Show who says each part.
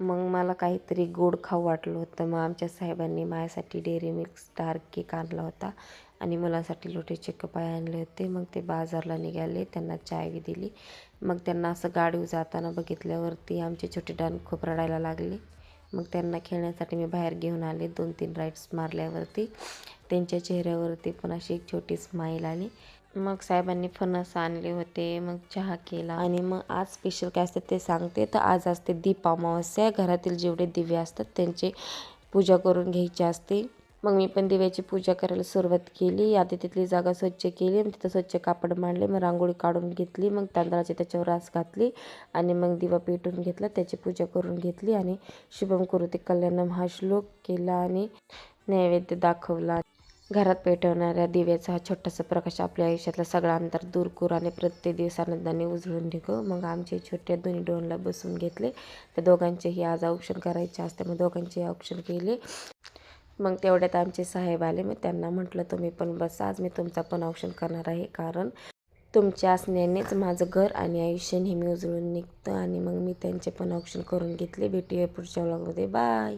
Speaker 1: मग मला काहीतरी गोड खाऊ वाटलं होतं. मग आमच्या साहेबांनी माझ्यासाठी डेअरी मिल्क स्टार केक आणला होता आणि मुलांसाठी लोटेचे कपाय आणले होते. मग ते बाजारला निघाले, त्यांना चाय दिली. मग त्यांना असं गाडीवर जाताना बघितल्यावरती आमचे छोटे डान खूप रडायला लागले. मग त्यांना खेळण्यासाठी मी बाहेर घेऊन आले. 2-3 राईड्स मारल्यावरती त्यांच्या चेहऱ्यावरती पण अशी एक छोटी स्माईल आली. मग साहेबांनी फणस आणले होते. मग चहा केला आणि मग आज स्पेशल काय असते ते सांगते. तर आज असते दीप अमावस्या. घरातील जेवढे दिवे असतात त्यांची पूजा करून घ्यायची असते. मग मी पण दिव्याची पूजा करायला सुरुवात केली. आधी तिथली जागा स्वच्छ केली, मग तिथं स्वच्छ कापड मांडले, मग रांगोळी काढून घेतली, मग तांदळाची त्याच्यावर रास घातली आणि मग दिवा पेटून घेतला, त्याची पूजा करून घेतली आणि शुभम करोती कल्याणम हा श्लोक केला आणि नैवेद्य दाखवला. घरात पेटवणाऱ्या दिव्याचा हा छोटासा प्रकाश आपल्या आयुष्यातला सगळा अंधार दूर करू आणि प्रत्येक दिवस आनंदाने उजळून निघो. मग आमचे छोट्या दोन्ही डोनला बसून घेतले. त्या दोघांचेही आज औक्षण करायचे असते. मग दोघांचेही औक्षण केले. मग तेवढ्यात आमचे साहेब आले. मग त्यांना म्हटलं तुम्ही पण बसा, आज मी तुमचा पण औक्षण करणार आहे, कारण तुमच्या असण्यानेच माझं घर आणि आयुष्य नेहमी उजळून निघतं. आणि मग मी त्यांचे पण औक्षण करून घेतले. भेटूया पुढच्या व्लॉगमध्ये. बाय.